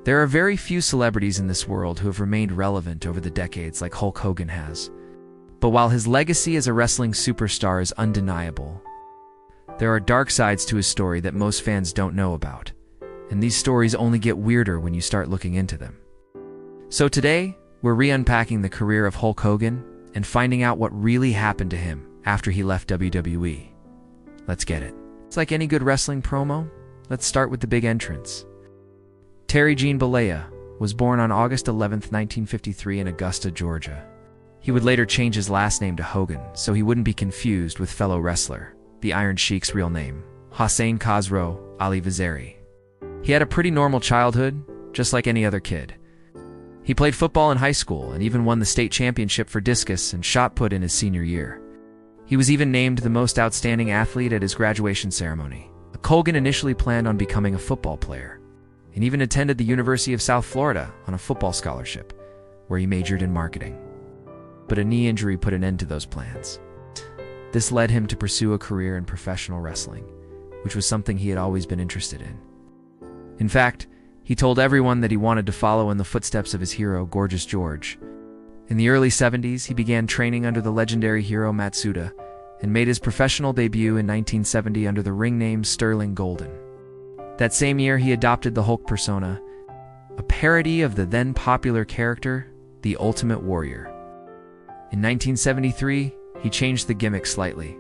There are very few celebrities in this world who have remained relevant over the decades like Hulk Hogan has. But while his legacy as a wrestling superstar is undeniable, there are dark sides to his story that most fans don't know about. And these stories only get weirder when you start looking into them. So today, we're re-unpacking the career of Hulk Hogan and finding out what really happened to him after he left WWE. Let's get it. It's like any good wrestling promo. Let's start with the big entrance. Terry Gene Bollea was born on August 11, 1953 in Augusta, Georgia. He would later change his last name to Hogan so he wouldn't be confused with fellow wrestler, the Iron Sheik's real name, Hossein Khosrow Ali Vaziri. He had a pretty normal childhood, just like any other kid. He played football in high school and even won the state championship for discus and shot put in his senior year. He was even named the most outstanding athlete at his graduation ceremony. Hogan initially planned on becoming a football player, and even attended the University of South Florida on a football scholarship, where he majored in marketing. But a knee injury put an end to those plans. This led him to pursue a career in professional wrestling, which was something he had always been interested in. In fact, he told everyone that he wanted to follow in the footsteps of his hero, Gorgeous George. In the early 70s, he began training under the legendary hero Matsuda, and made his professional debut in 1970 under the ring name Sterling Golden. That same year, he adopted the Hulk persona, a parody of the then popular character, the Ultimate Warrior. In 1973, he changed the gimmick slightly,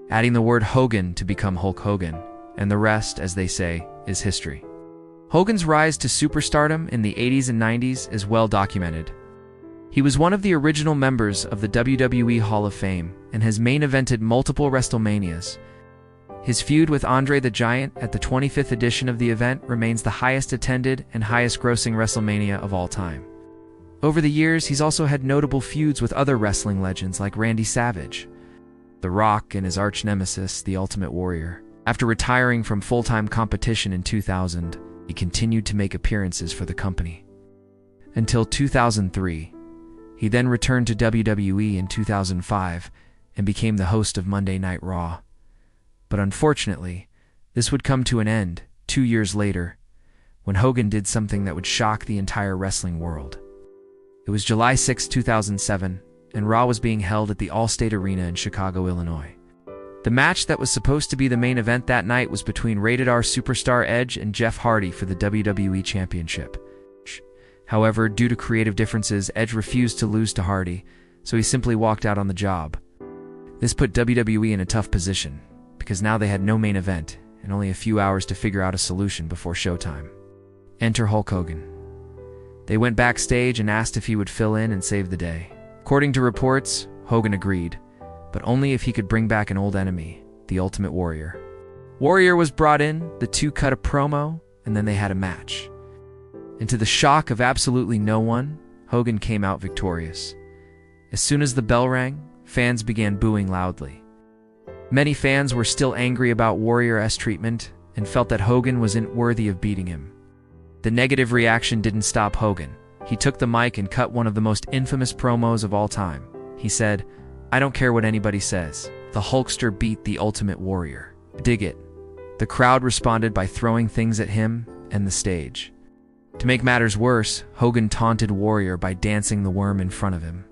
adding the word Hogan to become Hulk Hogan, and the rest, as they say, is history. Hogan's rise to superstardom in the 80s and 90s is well documented. He was one of the original members of the WWE Hall of Fame and has main evented multiple WrestleManias. His feud with Andre the Giant at the 25th edition of the event remains the highest attended and highest grossing WrestleMania of all time. Over the years, he's also had notable feuds with other wrestling legends like Randy Savage, The Rock, and his arch-nemesis, the Ultimate Warrior. After retiring from full-time competition in 2000, he continued to make appearances for the company. Until 2003, he then returned to WWE in 2005 and became the host of Monday Night Raw. But unfortunately, this would come to an end 2 years later, when Hogan did something that would shock the entire wrestling world. It was July 6, 2007, and Raw was being held at the Allstate Arena in Chicago, Illinois. The match that was supposed to be the main event that night was between Rated R superstar Edge and Jeff Hardy for the WWE Championship. However, due to creative differences, Edge refused to lose to Hardy, so he simply walked out on the job. This put WWE in a tough position, because now they had no main event and only a few hours to figure out a solution before showtime. Enter Hulk Hogan. They went backstage and asked if he would fill in and save the day. According to reports, Hogan agreed, but only if he could bring back an old enemy, the Ultimate Warrior. Warrior was brought in, the two cut a promo, and then they had a match. And to the shock of absolutely no one, Hogan came out victorious. As soon as the bell rang, fans began booing loudly. Many fans were still angry about Warrior's treatment and felt that Hogan wasn't worthy of beating him. The negative reaction didn't stop Hogan. He took the mic and cut one of the most infamous promos of all time. He said, "I don't care what anybody says. The Hulkster beat the Ultimate Warrior. Dig it." The crowd responded by throwing things at him and the stage. To make matters worse, Hogan taunted Warrior by dancing the worm in front of him.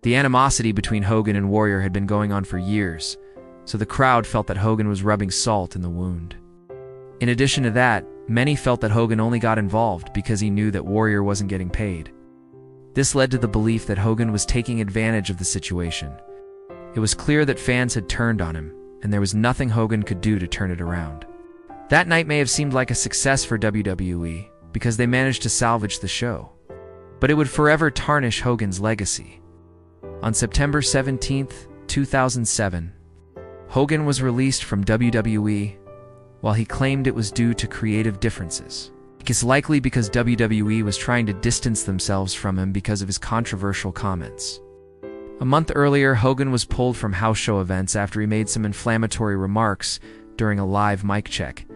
The animosity between Hogan and Warrior had been going on for years, so the crowd felt that Hogan was rubbing salt in the wound. In addition to that, many felt that Hogan only got involved because he knew that Warrior wasn't getting paid. This led to the belief that Hogan was taking advantage of the situation. It was clear that fans had turned on him, and there was nothing Hogan could do to turn it around. That night may have seemed like a success for WWE, because they managed to salvage the show. But it would forever tarnish Hogan's legacy. On September 17, 2007, Hogan was released from WWE while he claimed it was due to creative differences. It's likely because WWE was trying to distance themselves from him because of his controversial comments. A month earlier, Hogan was pulled from house show events after he made some inflammatory remarks during a live mic check.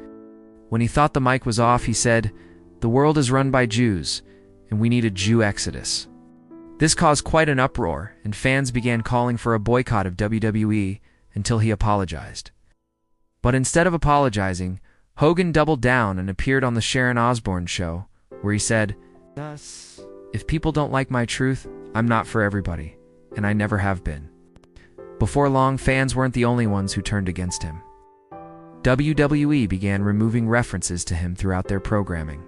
When he thought the mic was off, he said, "The world is run by Jews, and we need a Jew exodus." This caused quite an uproar, and fans began calling for a boycott of WWE until he apologized. But instead of apologizing, Hogan doubled down and appeared on the Sharon Osbourne show, where he said, "If people don't like my truth, I'm not for everybody, and I never have been." Before long, fans weren't the only ones who turned against him. WWE began removing references to him throughout their programming.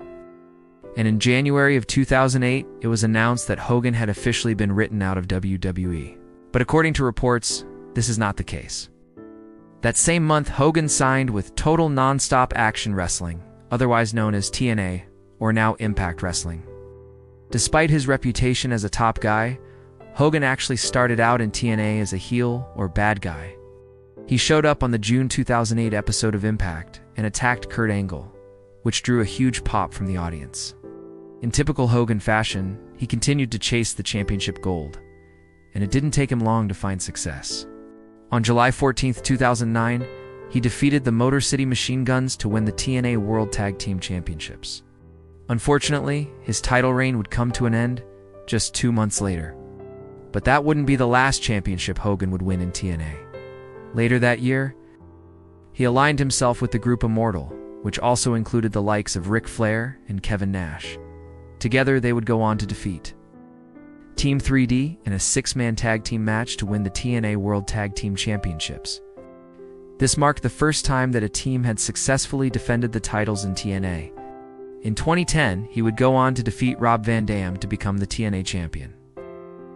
And in January of 2008, it was announced that Hogan had officially been written out of WWE. But according to reports, this is not the case. That same month, Hogan signed with Total Nonstop Action Wrestling, otherwise known as TNA, or now Impact Wrestling. Despite his reputation as a top guy, Hogan actually started out in TNA as a heel or bad guy. He showed up on the June 2008 episode of Impact and attacked Kurt Angle, which drew a huge pop from the audience. In typical Hogan fashion, he continued to chase the championship gold, and it didn't take him long to find success. On July 14, 2009, he defeated the Motor City Machine Guns to win the TNA World Tag Team Championships. Unfortunately, his title reign would come to an end just 2 months later. But that wouldn't be the last championship Hogan would win in TNA. Later that year, he aligned himself with the group Immortal, which also included the likes of Ric Flair and Kevin Nash. Together, they would go on to defeat Team 3D in a 6-man tag team match to win the TNA World Tag Team Championships. This marked the first time that a team had successfully defended the titles in TNA. In 2010, he would go on to defeat Rob Van Dam to become the TNA champion.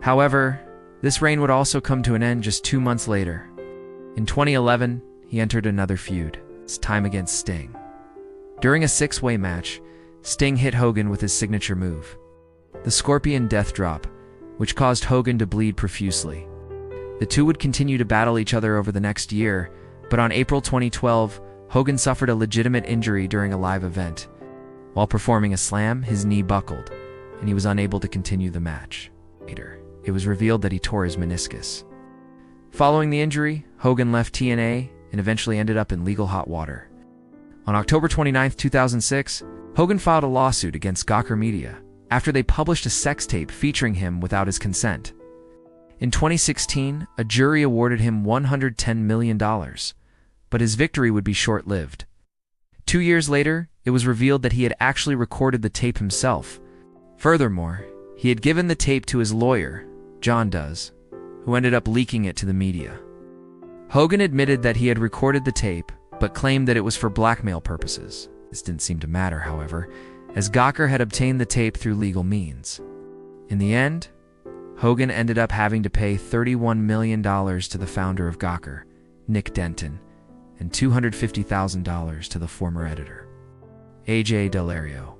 However, this reign would also come to an end just 2 months later. In 2011, he entered another feud, this time against Sting. During a 6-way match, Sting hit Hogan with his signature move, the Scorpion Death Drop, which caused Hogan to bleed profusely. The two would continue to battle each other over the next year, but on April 2012, Hogan suffered a legitimate injury during a live event. While performing a slam, his knee buckled, and he was unable to continue the match. Later, it was revealed that he tore his meniscus. Following the injury, Hogan left TNA and eventually ended up in legal hot water. On October 29, 2006, Hogan filed a lawsuit against Gawker Media after they published a sex tape featuring him without his consent. In 2016, a jury awarded him $110 million, but his victory would be short-lived. 2 years later, it was revealed that he had actually recorded the tape himself. Furthermore, he had given the tape to his lawyer, John Does, who ended up leaking it to the media. Hogan admitted that he had recorded the tape, but claimed that it was for blackmail purposes. This didn't seem to matter, however, as Gawker had obtained the tape through legal means. In the end, Hogan ended up having to pay $31 million to the founder of Gawker, Nick Denton, and $250,000 to the former editor, A.J. Delario.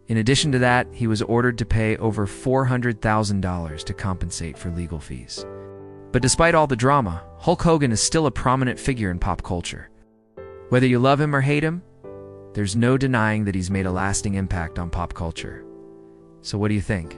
In addition to that, he was ordered to pay over $400,000 to compensate for legal fees. But despite all the drama, Hulk Hogan is still a prominent figure in pop culture. Whether you love him or hate him, there's no denying that he's made a lasting impact on pop culture. So what do you think?